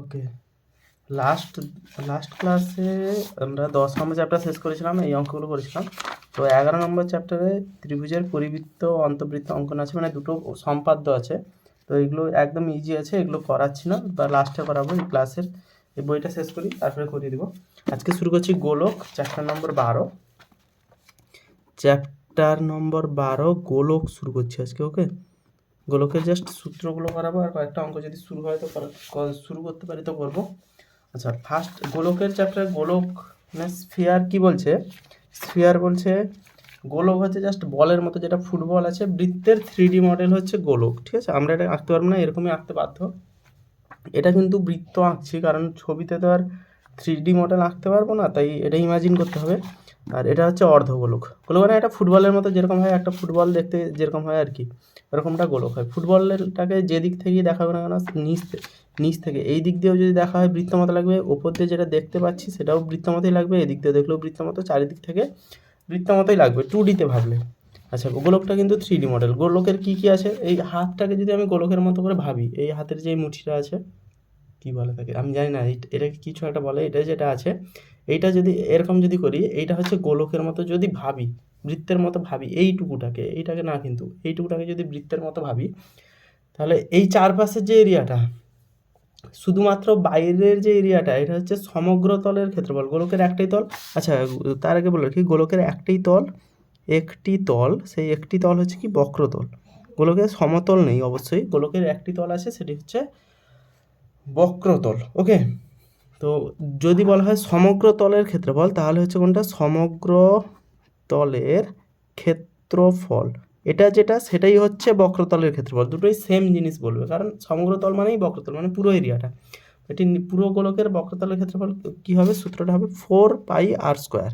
ওকে, last last ক্লাসে আমরা 10 নম্বর chapter শেষ করেছিলাম, এই অঙ্কগুলো করেছিলাম। তো 11 নম্বর চ্যাপ্টারে ত্রিভুজের পরিবৃত্ত ও অন্তবৃত্ত অঙ্কন আছে, মানে দুটো সম্পাদ্য আছে। তো এগুলো একদম ইজি আছে, এগুলো করাচ্ছি না, বা লাস্টে করাবো এই ক্লাসের। এই বইটা শেষ করি, তারপরে করিয়ে দেবো। আজকে শুরু করছি গোলক, চ্যাপ্টার নম্বর 12। চ্যাপ্টার নম্বর 12 গোলক শুরু করছি আজকে। ওকে, গোলকের জাস্ট সূত্রগুলো করাবো, আর কয়েকটা অঙ্ক যদি শুরু হয় তো শুরু করতে পারি তো করবো। আচ্ছা, ফার্স্ট গোলকের চ্যাপ্টার গোলক মানে স্ফিয়ার কি বলছে? স্ফিয়ার বলছে গোলক হচ্ছে জাস্ট বলের মতো, যেটা ফুটবল আছে, বৃত্তের 3D মডেল হচ্ছে গোলক। ঠিক আছে, আমরা এটা আঁকতে পারবো না, এরকমই আঁকতে বাধ্য। এটা কিন্তু বৃত্ত আঁকছি, কারণ ছবিতে তো আর 3D মডেল আঁকতে পারবো না, তাই এটা ইমাজিন করতে হবে। আর এটা হচ্ছে অর্ধগোলক। গোলক মানে এটা ফুটবলের মতো যেরকম হয়, একটা ফুটবল দেখতে যেরকম হয় আর কি, এরকমটা গোলক হয়। ফুটবলটাকে যে দিক থেকেই দেখা হবে না কেন, নিচ থেকে এই দিক দিয়েও যদি দেখা হয় বৃত্ত মতো লাগবে, ওপর দিয়ে যেটা দেখতে পাচ্ছি সেটাও বৃত্ত মতোই লাগবে, এদিক দিয়ে দেখলেও বৃত্ত মতো, চারিদিক থেকে বৃত্ত মতোই লাগবে 2Dতে ভাবলে। আচ্ছা, গোলকটা কিন্তু 3D মডেল। গোলকের কি কি আছে? এই হাতটাকে যদি আমি গোলকের মতো করে ভাবি, এই হাতের যে মুঠিটা আছে, কি বলে তাকে আমি জানি না, এটাকে কিছু একটা বলে, এটা যেটা আছে, এইটা যদি এরকম যদি করি, এইটা হচ্ছে গোলকের মতো যদি ভাবি, বৃত্তের মতো ভাবি, এইটাকে না, কিন্তু এইটুকুটাকে যদি বৃত্তের মতো ভাবি, তাহলে এই চারপাশের যে এরিয়াটা, শুধুমাত্র বাইরের যে এরিয়াটা, এটা হচ্ছে সমগ্র তলের ক্ষেত্রফল। গোলকের একটাই তল। আচ্ছা, তার আগে বলে রাখি, গোলকের একটি তল, সেই একটি তল হচ্ছে কি বক্রতল। গোলকের সমতল নেই অবশ্যই, গোলকের একটি তল আছে, সেটি হচ্ছে বক্রতল। ওকে, তো যদি বলা হয় সমগ্র তলের ক্ষেত্রফল, তাহলে হচ্ছে কোনটা? সমগ্র তলের ক্ষেত্রফল, এটা যেটা সেটাই হচ্ছে বক্রতলের ক্ষেত্রফল। দুটোই সেম জিনিস বলবে, কারণ সমগ্র তল মানেই বক্রতল, মানে পুরো এরিয়াটা। এটি পুরো গোলকের বক্রতলের ক্ষেত্রফল কী হবে? সূত্রটা হবে 4πr²।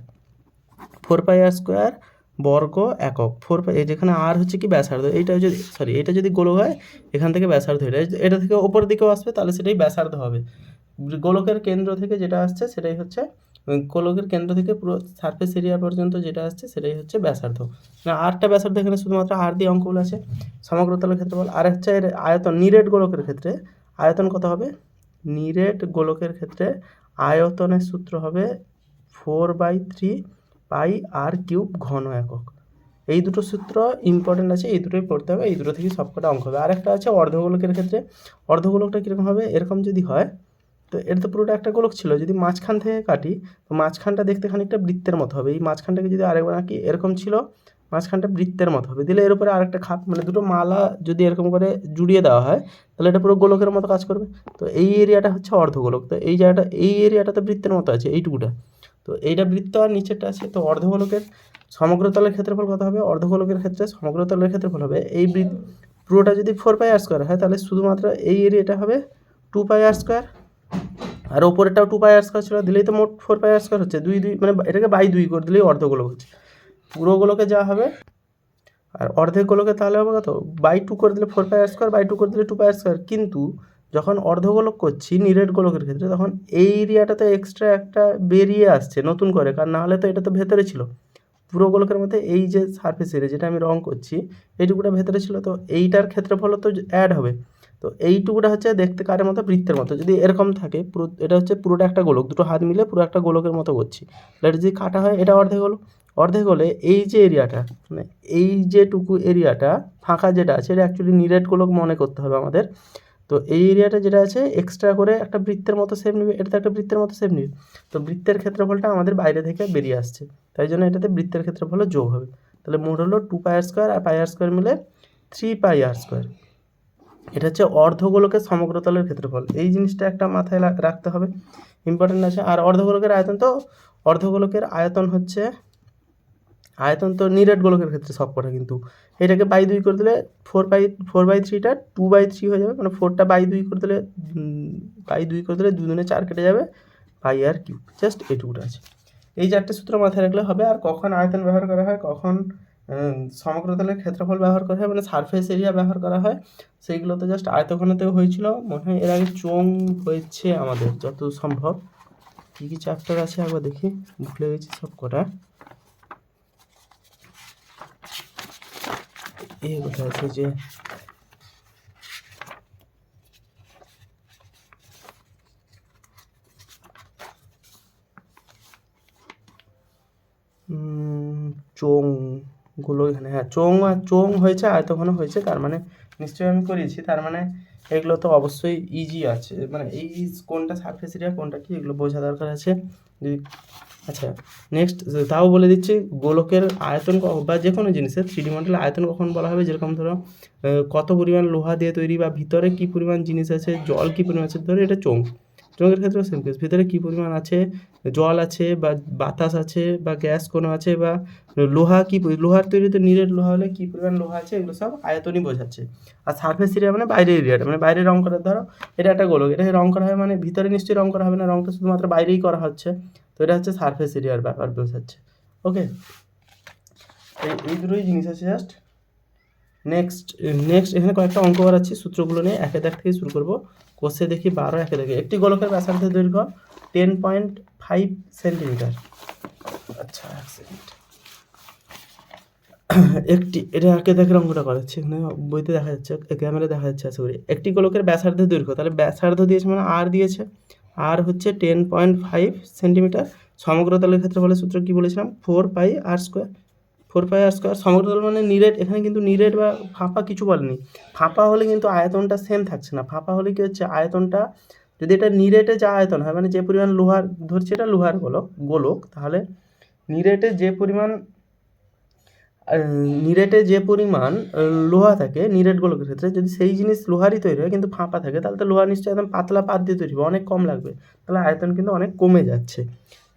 4πr² বর্গ একক। 4π, যেখানে আর হচ্ছে কি ব্যাসার্ধ, এইটা যদি এটা যদি গোলক হয়, এখান থেকে ব্যাসার্ধ, এটা থেকে ওপরের দিকেও আসবে, তাহলে সেটাই ব্যাসার্ধ হবে। গোলকের কেন্দ্র থেকে যেটা আসছে সেটাই হচ্ছে, গোলকের কেন্দ্র থেকে পুরো সারফেস এরিয়া পর্যন্ত যেটা আসছে সেটাই হচ্ছে ব্যাসার্ধ। না, আরটা ব্যাসার্ধ, এখানে শুধুমাত্র আর দিয়ে অঙ্কগুলো আছে। সমগ্রতলের ক্ষেত্রফল। আর হচ্ছে এর আয়তন, নিরেট গোলকের ক্ষেত্রে আয়তন কত হবে? নিরেট গোলকের ক্ষেত্রে আয়তনের সূত্র হবে 4/3πr³ ঘন একক। এই দুটো সূত্র ইম্পর্টেন্ট আছে, এই দুটোই পড়তে হবে, এই দুটো থেকে সবকটা অঙ্ক হবে। আরেকটা আছে অর্ধগোলকের ক্ষেত্রে। অর্ধগোলকটা কীরকম হবে? এরকম যদি হয়, তো এটা তো পুরোটা একটা গোলক ছিল, যদি মাঝখান থেকে কাটি, তো মাঝখানটা দেখতে খানিকটা বৃত্তের মতো হবে। এই মাঝখানটাকে যদি আরেকবার আঁকি, এরকম ছিল, মাঝখানটা বৃত্তের মতো হবে। দিলে এর উপরে আরেকটা খাপ, মানে দুটো মালা যদি এরকম করে জুড়িয়ে দেওয়া হয়, তাহলে এটা পুরো গোলকের মতো কাজ করবে। তো এই এরিয়াটা হচ্ছে অর্ধগোলক। তো এই জায়গাটা, এই এরিয়াটা তো বৃত্তের মতো আছে, এইটুকুটা। তো এইটা বৃত্ত আর নিচেরটা আছে। তো অর্ধগোলকের সমগ্রতলের ক্ষেত্রফল কত হবে? অর্ধগোলকের ক্ষেত্রে সমগ্রতলের ক্ষেত্রফল হবে, এই পুরোটা যদি 4πr² হয়, তাহলে শুধুমাত্র এই এরিয়াটা হবে 2πr², আর ওপরেরটাও 2πr² ছিল, দিলেই তো মোট 4πr² হচ্ছে। 2 মানে এটাকে বাই 2 করে দিলেই অর্ধগোলক হচ্ছে। পুরো গোলকে যা হবে, আর অর্ধেক গোলকে তাহলে হবে কত? বাই 2 করে দিলে 4πr², বাই 2 করে দিলে 2πr²। কিন্তু যখন অর্ধগোলক করছি নিরেট গোলকের ক্ষেত্রে, তখন এই এরিয়াটাতে এক্সট্রা একটা বেরিয়ে আসছে নতুন করে, কারণ না হলে তো এটা তো ভেতরে ছিল। পুরো গোলকের মধ্যে এই যে সারফেস এরিয়া যেটা আমি রং করছি, এইটুকুটা ভেতরে ছিল, তো এইটার ক্ষেত্রফল তো অ্যাড হবে। তো এইটুকুটা হচ্ছে দেখতে কারের মতো, বৃত্তের মতো। যদি এরকম থাকে পুরো, এটা হচ্ছে পুরোটা একটা গোলক, দুটো হাত মিলে পুরো একটা গোলকের মতো করছি। এটা যদি কাটা হয়, এটা অর্ধেক হলো। অর্ধেক হলে এই যে এরিয়াটা, মানে এই যেটুকু এরিয়াটা ফাঁকা যেটা আছে, এটা অ্যাকচুয়ালি নিরেট গোলক মনে করতে হবে আমাদের। তো এই এরিয়াটা যেটা আছে এক্সট্রা করে একটা বৃত্তের মতো শেপ নেবে, এটাতে একটা বৃত্তের মতো শেপ নেবে। তো বৃত্তের ক্ষেত্রফলটা আমাদের বাইরে থেকে বেরিয়ে আসছে, তাই জন্য এটাতে বৃত্তের ক্ষেত্রফল যোগ হবে। তাহলে মোট হলো 2πr² আর πr² মিলে 3πr²। এটা হচ্ছে অর্ধগোলকের সমগ্রতলের ক্ষেত্রফল। এই জিনিসটা একটা মাথায় রাখতে হবে, ইম্পর্টেন্ট আছে। আর অর্ধগোলকের আয়তন, তো অর্ধগোলকের আয়তন হচ্ছে, আয়তন তো নিরেট গোলকের ক্ষেত্রে সবকটা, কিন্তু এটাকে বাই 2 করে দিলে 4/3টা 2/3 হয়ে যাবে, মানে 4টা বাই 2 করে দিলে, বাই 2 করে দিলে 2 দুগুণে 4 কেটে যাবে, πr³। জাস্ট এইটুকুটা আছে। এই চারটে সূত্র মাথায় রাখলে হবে। আর কখন আয়তন ব্যবহার করা হয়, কখন সমগ্রতলের ক্ষেত্রফল ব্যবহার করা হয়, মানে সারফেস এরিয়া ব্যবহার করা হয়, সেইগুলো তো জাস্ট আয়তঘনতেও হয়েছিল মনে হয় এর আগে, চোং হয়েছে আমাদের যত সম্ভব। কী কী চ্যাপ্টার আছে একবার দেখি, ভুলে গেছি সব কটা। এই কোথায় আছে যে, চোঙগুলো এখানে, হ্যাঁ চোঙ আর চোঙ হয়েছে, আয়তঘন হয়েছে, তার মানে নিশ্চয়ই আমি করিয়েছি, তার মানে এগুলো তো অবশ্যই ইজি আছে, মানে এই কোনটা সারফেস এরিয়া কোনটা কি এগুলো বোঝা দরকার আছে যদি। আচ্ছা নেক্সট তাও বলে দিচ্ছি, গোলকের আয়তন বা যে কোনো জিনিসের 3D মডেলের আয়তন কখন বলা হবে, যেরকম ধরো কত পরিমাণ লোহা দিয়ে তৈরি বা ভিতরে কী পরিমাণ জিনিস আছে, জল কী পরিমাণ আছে, ধরো এটা চোঙের ক্ষেত্রেও সেম কেস, ভিতরে কী পরিমাণ আছে, জল আছে বা বাতাস আছে বা গ্যাস কোনো আছে বা লোহা কী, লোহার তৈরিতে নিরেট লোহা হলে কী পরিমাণ লোহা আছে, এগুলো সব আয়তনই বোঝাচ্ছে। আর সারফেস এরিয়া মানে বাইরের এরিয়াটা, মানে বাইরে রং করা, ধরো এটা একটা গোলক, এটা রং করা হয় মানে ভিতরে নিশ্চয়ই রং করা হবে না, রংটা শুধুমাত্র বাইরেই করা হচ্ছে, তো এটা হচ্ছে সারফেস এরিয়ার ব্যাপার বোঝাচ্ছে। ওকে, এই দুটোই জিনিস আছে জাস্ট। নেক্সট এখানে কয়েকটা অঙ্ক করাচ্ছি, সূত্রগুলো নিয়ে একে দাগ থেকে শুরু করবো। কোষে দেখি 12 একে দেখি, একটি গোলকের ব্যাসার্ধের দৈর্ঘ্য 10.5 সেন্টিমিটার। আচ্ছা এক সেকেন্ড, এটা একে দেখের অঙ্কটা করাচ্ছি, এখানে বইতে দেখা যাচ্ছে, ক্যামেরা দেখা যাচ্ছে আশা করি। একটি গোলকের ব্যাসার্ধের দৈর্ঘ্য, তাহলে ব্যাসার্ধ দিয়েছে মানে আর দিয়েছে, আর হচ্ছে 10.5 সেন্টিমিটার। সমগ্রতলের ক্ষেত্রে বলে সূত্র কি বলেছিলাম, 4πr²। সমগ্রতল মানে নিরেট, এখানে কিন্তু নিরেট বা ফাঁপা কিছু বলেনি, ফাঁপা হলে কিন্তু আয়তনটা সেম থাকছে না, ফাঁপা হলে কি হচ্ছে আয়তনটা, যদি এটা নিরেটে যা আয়তন হয় মানে যে পরিমাণ লোহার, ধরছি এটা লোহার গোলক, তাহলে নিরেটে যে পরিমাণ লোহা থাকে নিরেট গোলকের ক্ষেত্রে, যদি সেই জিনিস লোহারই তৈরি হয় কিন্তু ফাঁপা থাকে, তাহলে তো লোহা নিশ্চয়ই একদম পাতলা পাত দিয়ে তৈরি হবে, অনেক কম লাগবে, তাহলে আয়তন কিন্তু অনেক কমে যাচ্ছে।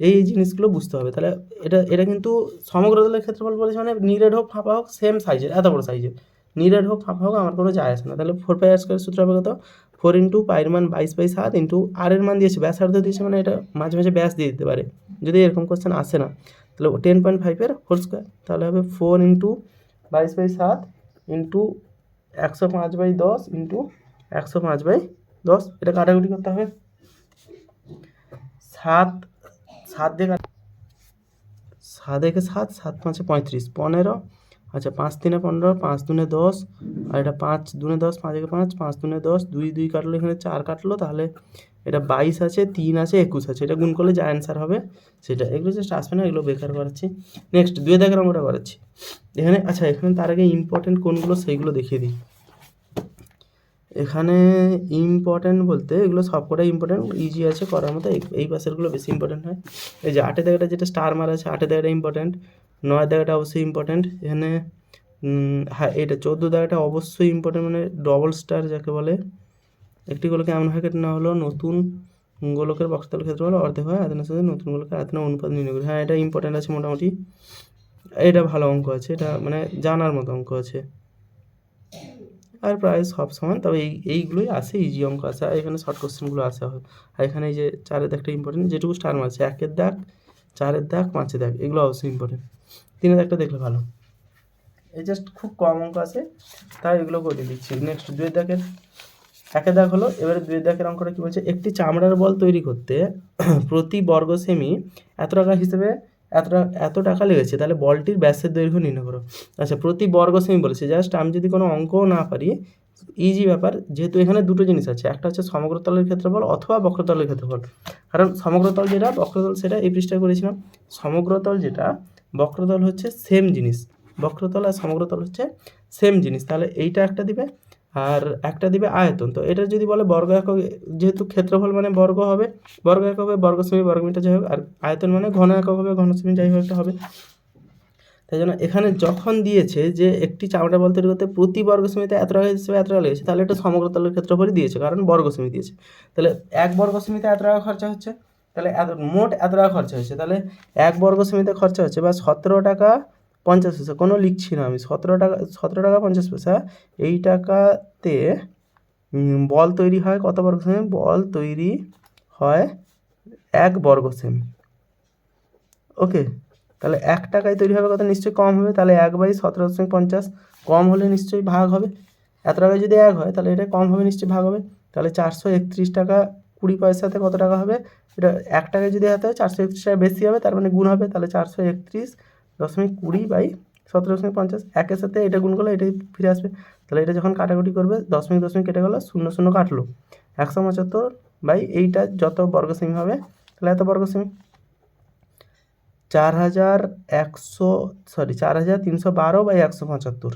এই জিনিসগুলো বুঝতে হবে। তাহলে এটা কিন্তু সমগ্রতলের ক্ষেত্রফল বলেছে মানে নিরেট হোক ফাঁপা হোক সেম সাইজের, এত বড় সাইজের, নিরেট হোক ফাঁপা হোক আমার কোনো যায় আসে না। তাহলে 4πr² সূত্র হবে কত, 4 ইন্টু পায়ের মান 22/7 ইন্টু আর এর মান দিয়েছে, ব্যাসার্ধ দিয়েছে মানে এটা মাঝে মাঝে ব্যাস দিয়ে দিতে পারে, যদি এরকম কোশ্চেন আসে না। তাহলে 10.5 হোল স্কোয়ার, তাহলে হবে 4 ইন্টু 22/7 ইন্টু 105/10 ইন্টু 105/10, এটা কাটাকুটি করতে হবে, 7 দিয়ে 7 একে 7, 7 5 35, 15, আচ্ছা 5 3 15, 5 2 10, আর এটা 5 2 10, 5 একে 5, 5 2 10, 2 2 কাটলো, এখানে 4 কাটলো, তাহলে এটা 22 আছে, 3 আছে, 21 আছে, এটা গুণ করলে যা অ্যান্সার হবে সেটা। এগুলো জাস্ট আসবে না, এগুলো বেকার করাচ্ছি। নেক্সট 2 দাগের অঙ্কটা করাচ্ছি এখানে। আচ্ছা এখানে তার আগে ইম্পর্টেন্ট কোনগুলো সেইগুলো দেখিয়ে দিই। এখানে ইম্পর্টেন্ট বলতে এগুলো সবকটাই ইম্পর্টেন্ট, ইজি আছে করার মতো, এই পাশেরগুলো বেশি ইম্পর্টেন্ট হয়। এই যে 8 দাগটা যেটা স্টার মারা আছে, 8 দাগটা ইম্পর্টেন্ট, 9 দাগটা অবশ্যই ইম্পর্টেন্ট, এখানে হ্যাঁ এটা 14 দাগটা অবশ্যই ইম্পর্টেন্ট, মানে ডবল স্টার যাকে বলে। একটি গোলকে এমন হয় কেটে না হলো নতুন গোলকের বক্রতলের ক্ষেত্রফল অর্ধেক হয় আয়তনের সাথে নতুন গোলকের আয়তনের অনুপাত নির্ণয় করি। হ্যাঁ এটা ইম্পর্টেন্ট আছে মোটামুটি, এটা ভালো অঙ্ক আছে, এটা মানে জানার মতো অঙ্ক আছে, আর প্রায় সব সমান, তবে এইগুলোই আসে, ইজি অঙ্ক আসে, আর এখানে শর্ট কোশ্চেনগুলো আসে। আর এখানে এই যে 4 দাগটা ইম্পর্টেন্ট, যেটুকু স্টার মারছে, 1 দাগ, 4 দাগ, 5 দাগ, এগুলো অবশ্যই ইম্পর্টেন্ট। 3 দাগটা দেখলে ভালো, এই জাস্ট খুব কম অঙ্ক আছে তাই এগুলো করে দিচ্ছি। নেক্সট 2 দাগের 1 দাগ হলো, এবারে 2 দাগের অঙ্কটা কী বলছে, একটি চামড়ার বল তৈরি করতে প্রতি বর্গ সেমি এত টাকা হিসেবে এত টাকা লেগেছে, তাহলে বলটির ব্যাসের দৈর্ঘ্য নির্ণয় করো। আচ্ছা প্রতি বর্গ সেমি বলেছে, জাস্ট আমি যদি কোনো অঙ্কও না পারি, ইজি ব্যাপার, যেহেতু এখানে দুটো জিনিস আছে, একটা হচ্ছে সমগ্রতলের ক্ষেত্রফল অথবা বক্রতলের ক্ষেত্রফল, কারণ সমগ্রতল যেটা বক্রতল সেটা এই পৃষ্ঠায় করেছিলাম, সমগ্রতল যেটা বক্রতল হচ্ছে সেম জিনিস, বক্রতল আর সমগ্রতল হচ্ছে সেম জিনিস, তাহলে এইটা একটা দিবে আর একটা দিবে আয়তন। তো এটা যদি বলে বর্গ একক, যেহেতু ক্ষেত্রফল মানে বর্গ হবে, বর্গ একক হবে বর্গ সেমি বর্গ মিটার যাই হোক, আর আয়তন মানে ঘন একক হবে ঘন সেমি যাই হোক একটা হবে। তাই জন্য এখানে যখন দিয়েছে যে একটি চামড়া বল তৈরি করতে প্রতি বর্গ সেমিতে এত টাকা হিসেবে এত টাকা লেগেছে, তাহলে এটা সমগ্রতলের ক্ষেত্রফলই দিয়েছে, কারণ বর্গ সেমি দিয়েছে। তাহলে 1 বর্গ সেমিতে এত টাকা খরচা হচ্ছে, তাহলে মোট এত টাকা খরচা হচ্ছে, তাহলে 1 বর্গ সেমিতে খরচা হচ্ছে বা 17 টাকা 50 পয়সা, কোনো লিখছি না আমি, 17 টাকা 50 পয়সা, এই টাকাতে বল তৈরি হয় কত বর্গ সেমি, বল তৈরি হয় 1 বর্গ সেমি। ওকে, তাহলে 1 টাকায় তৈরি হবে কত, নিশ্চয়ই কম হবে, তাহলে 1/17.50, কম হলে নিশ্চয়ই ভাগ হবে, এত টাকায় যদি 1 হয় তাহলে এটা কম হবে নিশ্চয়ই ভাগ হবে, তাহলে 431 টাকা 20 পয়সাতে কত টাকা হবে, এটা 1 টাকায় যদি হতে হয় 431 টাকা বেশি হবে, তার মানে গুণ হবে, তাহলে 431.20/17.50, 1-এর সাথে এটা গুণ করলে এটাই ফিরে আসবে, তাহলে এটা যখন কাটাকুটি করবে দশমিক কেটে গেলো, 0 0 কাটলো, 175 এইটা যত বর্গ সেমি হবে তাহলে এত বর্গ সেমি। 4,312/175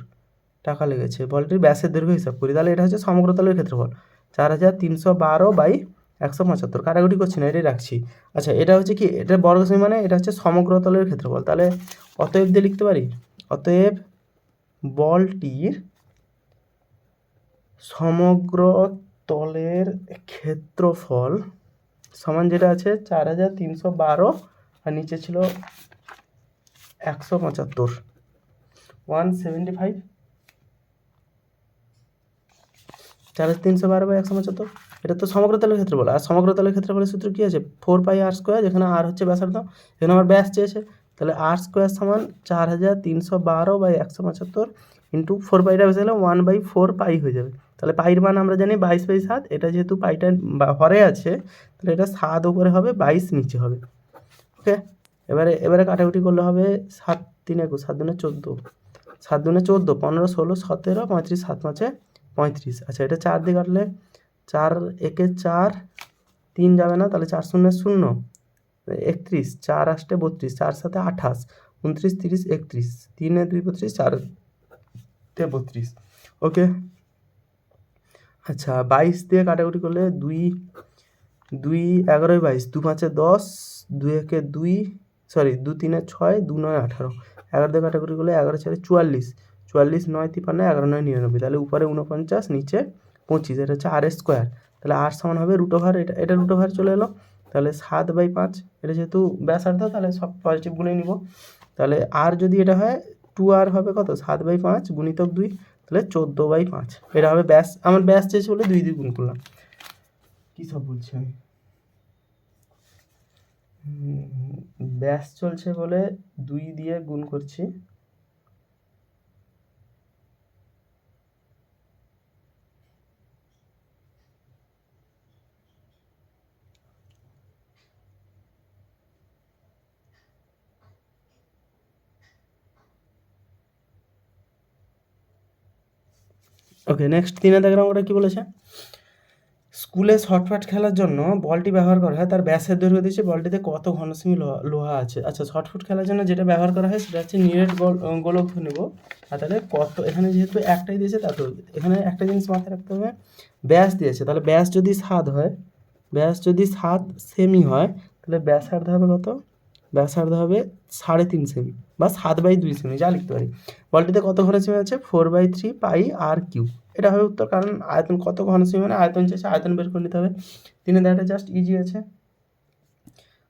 টাকা লেগেছে। বলটির ব্যাসের দৈর্ঘ্য হিসাব করি, তাহলে এটা হচ্ছে সমগ্র তলের ক্ষেত্রফল 4,312/175। কাটাকুটি করছি না, এটাই রাখছি। আচ্ছা, এটা হচ্ছে কি, এটা বর্গসেমি মানে এটা হচ্ছে সমগ্র তলের ক্ষেত্রফল। তাহলে অতএব দিয়ে লিখতে পারি, অতএব বলটির সমগ্র তলের ক্ষেত্রফল সমান যেটা আছে 4,312 আর নিচে ছিল 175, 175, 4,312/175। এটা তো সমগ্র তলের ক্ষেত্রফল। আর সমগ্র তলের ক্ষেত্রফলের সূত্র কী আছে, 4πr², যেখানে আর হচ্ছে ব্যাসার্ধ, এখানে আমার ব্যাস চেয়েছে, তাহলে r² সমান 4,312/175 ইন্টু 4πটা বেশি হলে 1/4π হয়ে যাবে। তাহলে পাইর মান আমরা জানি 22/7। এটা যেহেতু পাইটা হরে আছে, তাহলে এটা 7 উপরে হবে, 22 নিচে হবে। ওকে, এবারে কাটাকুটি করলে হবে 7 3 21, 7 2 14, 7 2 14, 15 16 17 35, 7 5 35। আচ্ছা, এটা 4 দিয়ে কাটলে 4 1 4, 3 যাবে না, তাহলে 4 0 0, 31, 4 8 32, 4 7 28, 29 30 31, 3 2 32, 4 32। ওকে, আচ্ছা 22 দিয়ে কাটাকুটি করলে 2 2 11 22, 2 5 10, 2 1 2, সরি 2 3 6, 2 9 18, 11 দিয়ে কাটাকুটি করলে 11 4 44, 44 9 53, 11 9 99, তাহলে উপরে 49 নিচে 25, এটা হচ্ছে r²। তাহলে r সমান হবে √, এটা √, চলে এলো, তাহলে 7/5। এটা যেহেতু ব্যাসার্ধ, তাহলে সব পজিটিভ গুণে নিব। তাহলে r যদি এটা হয় 2r হবে কত, 7/5 গুণিতক 2, তাহলে 14/5। এটা হবে ব্যাস। আমার ব্যাস চেয়েছে বলে 2 দিয়ে গুণ করলাম। কী সব বলছি আমি, ব্যাস চলছে বলে 2 দিয়ে গুণ করছি। ওকে, নেক্সট 3 দেখলাম, অঙ্কটা কী বলেছে, স্কুলে শর্টপাট খেলার জন্য বলটি ব্যবহার করা হয়, তার ব্যাসের দৈর্ঘ্য দিয়েছে, বলটিতে কত ঘনসেমি লোহা আছে। আচ্ছা, শর্টফুট খেলার জন্য যেটা ব্যবহার করা হয় সেটা হচ্ছে নিরেট গোলক নেব। আর তাহলে কত, এখানে যেহেতু একটাই দিয়েছে, তা তো এখানে একটা জিনিস মাথায় রাখতে হবে, ব্যাস দিয়েছে, তাহলে ব্যাস যদি 7 হয়, ব্যাস যদি 7 সেমি হয়, তাহলে ব্যাসার্ধ হবে কত, ব্যাসার্ধ হবে 3.5 সেমি বা 7/2 সেমি, যা লিখতে পারি। বলটিতে কত ঘনসেমি আছে, 4/3πr³। এটা হবে উত্তর, কারণ আয়তন কত ঘনসেমি মানে আয়তন চেয়েছে, আয়তন বের করে নিতে হবে। 3 দেখা জাস্ট ইজি আছে,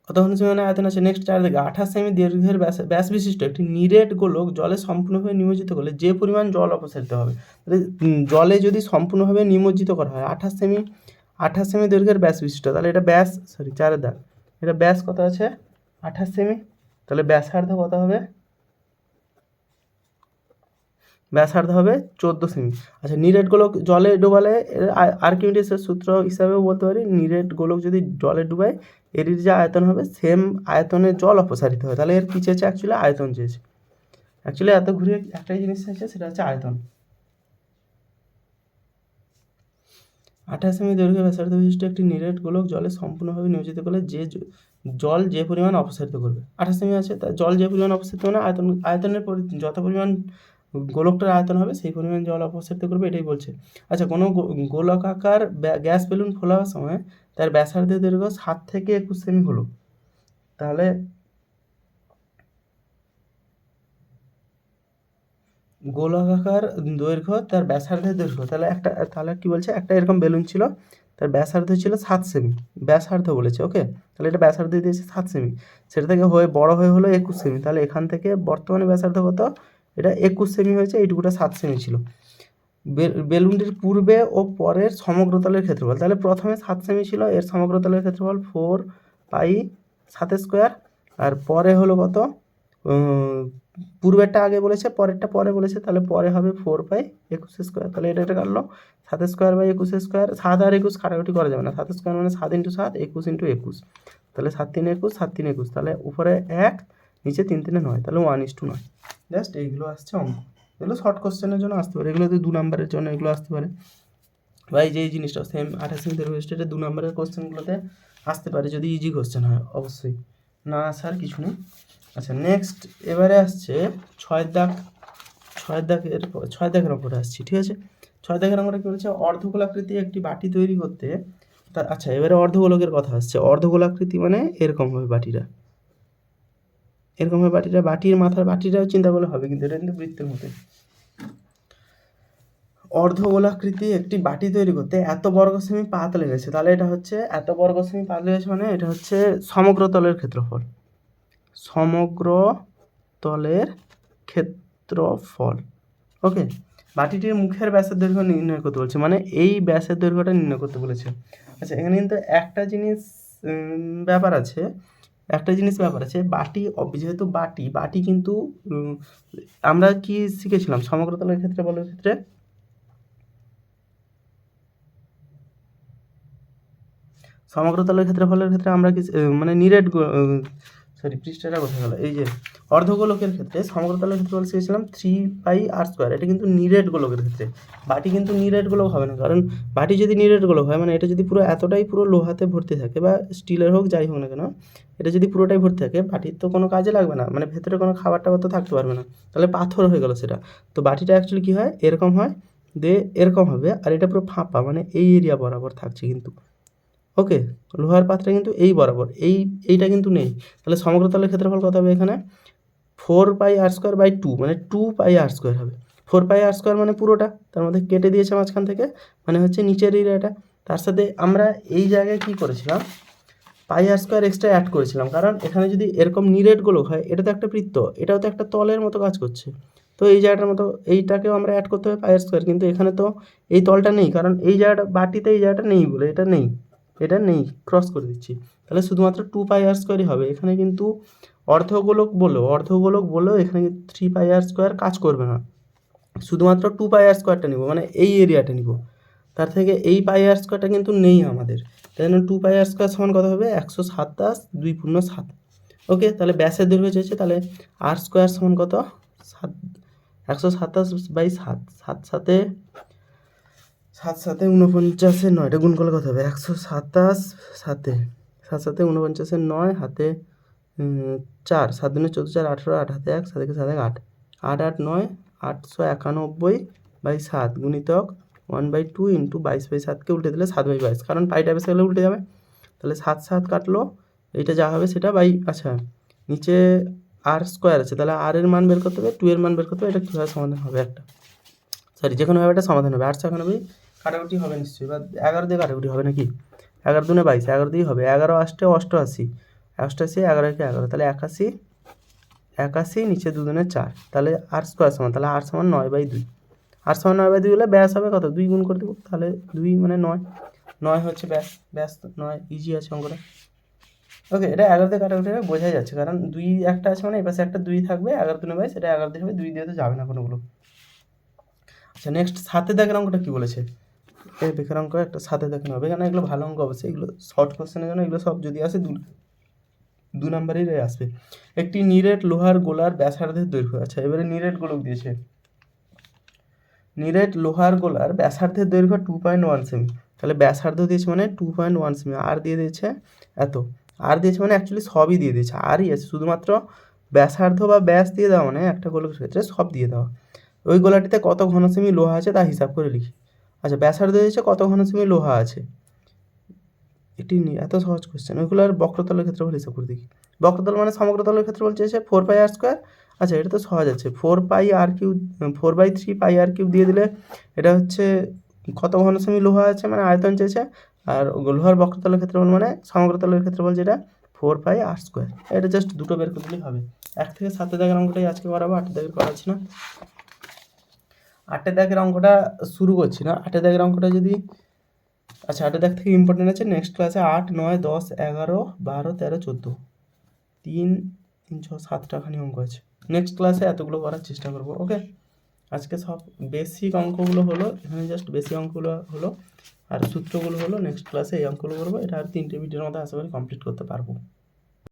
কত ঘনসেমি মানে আয়তন আছে। নেক্সট 4 থেকে 28 সেমি দৈর্ঘ্যের ব্যাস বিশিষ্ট একটি নিরেট গোলক জলে সম্পূর্ণভাবে নিমজ্জিত করলে যে পরিমাণ জল অপসারিত হবে। জলে যদি সম্পূর্ণভাবে নিমজ্জিত করা হয়, 28 সেমি দৈর্ঘ্যের ব্যাস বিশিষ্ট, তাহলে এটা ব্যাস, সরি 4 দাগ, এটা ব্যাস কত আছে 28 সেমি, তাহলে ব্যাসার্ধ কত হবে, ব্যাসার্ধ হবে 14 সেমি। আচ্ছা, নিরেট গোলক জলে ডোবালে আর্কিমিডিসের সূত্র হিসাবেও বলতে পারি, নিরেট গোলক যদি জলে ডুবায় এর যে আয়তন হবে সেম আয়তনে জল অপসারিত হয়। তাহলে এর কী চেয়েছে, অ্যাকচুয়ালি আয়তন চেয়েছে। অ্যাকচুয়ালি এত ঘুরে একটাই জিনিস চেয়েছে, সেটা হচ্ছে আয়তন। 28 সেমি দৈর্ঘ্য ব্যাসার্ধ বিশিষ্ট একটি নিরেট গোলক জলে সম্পূর্ণভাবে নিয়োজিত করলে জল যে পরিমাণ অপসারিত করবে, 28 সেমি আছে, তা জল যে পরিমাণ অপসারিত মানে আয়তনের যত পরিমাণ গোলকটার আয়তন হবে সেই পরিমাণ জল অপসারিত করবে, এটাই বলছে। আচ্ছা, কোনো গোলকাকার গ্যাস বেলুন ফোলাবার সময় তার ব্যাসার্ধের দৈর্ঘ্য 7 থেকে 21 সেমি হলো, তাহলে গোলকাকার দৈর্ঘ্য তার ব্যাসার্ধের দৈর্ঘ্য, তাহলে কি বলছে, একটা এরকম বেলুন ছিল, তার ব্যাসার্ধ ছিল 7 সেমি, ব্যাসার্ধ বলেছে। ওকে, তাহলে এটা ব্যাসার্ধ দিয়েছে 7 সেমি, সেটা থেকে বড় হয়ে হলো 21 সেমি, তাহলে এখান থেকে বর্তমানে ব্যাসার্ধ কত, এটা 21 সেমি হয়েছে, এইটুকুটা 7 সেমি ছিল। বেলুনটির পূর্বে ও পরের সমগ্রতলের ক্ষেত্রফল, তাহলে প্রথমে 7 সেমি ছিল, এর সমগ্রতলের ক্ষেত্রফল 4π7², আর পরে হলো কত, পূর্বেরটা আগে বলেছে, পরেরটা পরে বলেছে, তাহলে পরে হবে 4π21²। তাহলে এটা কাটলো 7²/21², 7 আর 21 কাটাকুটি করা যাবে না, 7² মানে 7 × 7, 21 × 21, তাহলে 7 3 21, 7 3 21, তাহলে উপরে 1, নিচে 3 3 9, তাহলে 1:9। জাস্ট এইগুলো আসছে অঙ্ক, এগুলো শর্ট কোশ্চেনের জন্য আসতে পারে, এগুলো 2 নম্বরের জন্য এগুলো আসতে পারে। বা এই যে এই জিনিসটা সেম 28 সেমি দৈর্ঘ্য বিশিষ্ট, এটা 2 নম্বরের কোশ্চেনগুলোতে আসতে পারে যদি ইজি কোশ্চেন হয়, অবশ্যই না আসার কিছু নেই। আচ্ছা নেক্সট এবারে আসছে ছয়ের দাগের অঙ্কটা আসছি, ঠিক আছে। ছয় দাগের অঙ্কটা কি বলেছে, অর্ধগোলাকৃতি একটি বাটি তৈরি করতে আচ্ছা এবারে অর্ধগোলকের কথা আসছে। অর্ধগোলাকৃতি মানে এরকম হবে বাটিটা, এরকম হবে বাটিটা, বাটির মাথার বাটিটাও চিন্তা করলে হবে, কিন্তু এটা কিন্তু বৃত্তের মতো। অর্ধগোলাকৃতি একটি বাটি তৈরি করতে এত বর্গ সেমি পাত লেগেছে, তাহলে এটা হচ্ছে এত বর্গ সেমি পাত লেগেছে মানে এটা হচ্ছে সমগ্র তলের ক্ষেত্রফল, সমগ্র তলের ক্ষেত্রফল। ওকে, বাটিটির মুখের ব্যাসের দৈর্ঘ্য নির্ণয় করতে বলছে, মানে এই ব্যাসের দৈর্ঘ্যটা নির্ণয় করতে বলেছে। আচ্ছা এখানে কিন্তু একটা জিনিস ব্যাপার আছে, বাটি যেহেতু বাটি কিন্তু আমরা কি শিখেছিলাম সমগ্রতলের ক্ষেত্রফলের ক্ষেত্রে, সমগ্রতলের ক্ষেত্রফলের ক্ষেত্রে আমরা কি মানে পৃষ্ঠাটা কোথায় গেল, এই যে অর্ধগোলকের ক্ষেত্রে সমগ্রতলের ক্ষেত্রফল শিখেছিলাম 3πr²। এটা কিন্তু নিরেট গোলকের ক্ষেত্রে, বাটি কিন্তু নিরেট গোলক হবে না, কারণ বাটি যদি নিরেট গোলক হয় মানে এটা যদি পুরো এতটাই পুরো লোহাতে ভর্তি থাকে বা স্টিলের হোক যাই হোক না কেন, এটা যদি পুরোটাই ভর্তি থাকে বাটির তো কোনো কাজে লাগবে না, মানে ভেতরে কোনো খাবার টাবার তো থাকতে পারবে না, তাহলে পাথর হয়ে গেল সেটা। তো বাটিটা অ্যাকচুয়ালি কী হয়, এরকম হয়, এরকম হবে, আর এটা পুরো ফাঁপা, মানে এই এরিয়া বরাবর থাকছে কিন্তু। ওকে, লোহার পাত্রে কিন্তু এই বরাবর এইটা কিন্তু নেই, তাহলে সমগ্রতলের ক্ষেত্রফল কত হবে এখানে 4πr²/2, মানে 2πr² হবে। 4πr² মানে পুরোটা, তার মধ্যে কেটে দিয়েছে মাঝখান থেকে, মানে হচ্ছে নিচের এরিয়াটা। তার সাথে আমরা এই জায়গায় কি করেছিলাম, πr² এক্সট্রা অ্যাড করেছিলাম, কারণ এখানে যদি এরকম নিরেট গোলক হয়, এটা তো একটা বৃত্ত, এটাও তো একটা তলের মতো কাজ করছে, তো এই জায়গাটার মতো এইটাকেও আমরা অ্যাড করতে হবে πr², কিন্তু এখানে তো এই তলটা নেই, কারণ এই জায়গাটা বাটিতে এই জায়গাটা নেই বলে এটা নেই, ক্রস করে দিচ্ছি, তাহলে শুধুমাত্র 2πr² হবে। এখানে কিন্তু অর্ধগোলক বলেও এখানে কিন্তু 3πr² কাজ করবে না, শুধুমাত্র 2πr²টা নিব, মানে এই এরিয়াটা নিব, তার থেকে এই πr² কিন্তু নেই আমাদের, তাই জন্য 2πr² সমান কত হবে 127, 2×7। ওকে, তাহলে ব্যাসের দৈর্ঘ্য চেয়েছে, তাহলে r² সমান কত 127/7, 7 49, 9টা গুণ করলে কত হবে 127, 7 49, 9 4, 7 × 4 = 18, 8 হাতে 1, 7 × 7 = 8, 8 8 9, 891/7 গুণিতক 1/2 × 22/7কে উল্টে দিলে 7/22, কারণ পাইটা বেসে গেলে উল্টে যাবে, তাহলে 7 7 কাটলো, এইটা যা হবে সেটা আচ্ছা নিচে r² আছে, তাহলে r এর মান বের করতে হবে, 2 এর মান বের করতে হবে, এটা কীভাবে সমাধান হবে, যে কোনোভাবে এটা সমাধান হবে। 891 কাটাকুটি হবে নিশ্চয়ই, বা 11 দিয়ে কাটাকুটি হবে নাকি, 11 দুনে 22, 11 দিয়েই হবে, 11 8 88, 11 × 11, তাহলে 81, নিচে 2 দুনে 4, তাহলে r² সমান, তাহলে r সমান 9/2, r সমান 9/2 হলে ব্যাস হবে কত, 2 গুণ করে দেবো, তাহলে 2 মানে 9 হচ্ছে ব্যাস 9, ইজি আছে অঙ্কটা। ওকে, এটা 11 দিয়ে কাটাকুটি হবে, বোঝাই যাচ্ছে, কারণ 2 একটা আছে মানে এই পাশে একটা 2 থাকবে, 11 দুনে 22, এটা 11 দিয়ে হবে, 2 দিয়ে তো যাবে না কোনোগুলো। আচ্ছা নেক্সট 7 দাগের অঙ্কটা কী বলেছে, এই বেকার অঙ্ক একটা 7 দাগের হবে, কেন এগুলো ভালো অঙ্ক অবশ্যই, এগুলো শর্ট কোশ্চেনের জন্য এগুলো সব যদি আসে 2 নাম্বারেই আসবে। একটি নিরেট লোহার গোলার ব্যাসার্ধের দৈর্ঘ্য, আচ্ছা এবারে নিরেট গোলক দিয়েছে, নিরেট লোহার গোলার ব্যাসার্ধের দৈর্ঘ্য 2.1 সেমি, তাহলে ব্যাসার্ধ দিয়েছে মানে 2.1 সেমি, আর দিয়ে দিয়েছে এত, আর দিয়েছে মানে অ্যাকচুয়ালি সবই দিয়ে দিয়েছে, আরই আছে, শুধুমাত্র ব্যাসার্ধ বা ব্যাস দিয়ে দেওয়া মানে একটা গোলকের ক্ষেত্রে সব দিয়ে দেওয়া। ওই গোলাটিতে কত ঘন সেমি লোহা আছে তা হিসাব করে লিখি। আচ্ছা ব্যাসার্ধ দিয়েছে, কত ঘন সেমি লোহা আছে, এটি এত সহজ কোশ্চেন, ওইগুলোর বক্রতলের ক্ষেত্রফল হিসাব করে দেখি। বক্রতল মানে সমগ্রতলের ক্ষেত্রফল চেয়েছে 4πr², আচ্ছা এটা তো সহজ আছে, 4/3πr³ দিয়ে দিলে এটা হচ্ছে কত ঘন সেমি লোহা আছে, মানে আয়তন চেয়েছে, আর লোহার বক্রতলের ক্ষেত্রফল মানে সমগ্রতলের ক্ষেত্রফল যেটা 4πr², এটা জাস্ট দুটো বের করে দিলেই হবে। 1 থেকে 7 দাগের অঙ্কটাই আজকে করাবো, 8 দাগের করাচ্ছি না। 8 দাগের অঙ্কটা শুরু করছি না, 8 দাগের অঙ্কটা যদি, আচ্ছা 8 দাগ থেকে ইম্পর্টেন্ট আছে, নেক্সট ক্লাসে 8 9 10 11 12 13 14, 3 3 6 7টা খানি অঙ্ক আছে, নেক্সট ক্লাসে এতগুলো করার চেষ্টা করব। ওকে, আজকে সব বেসিক অঙ্কগুলো হলো, এখানে জাস্ট বেসিক অঙ্কগুলো হলো, আর সূত্রগুলো হলো, নেক্সট ক্লাসে এই অঙ্কগুলো করবো, এটা আর 3টে ভিডিওর মধ্যে আশা করি কমপ্লিট করতে পারবো।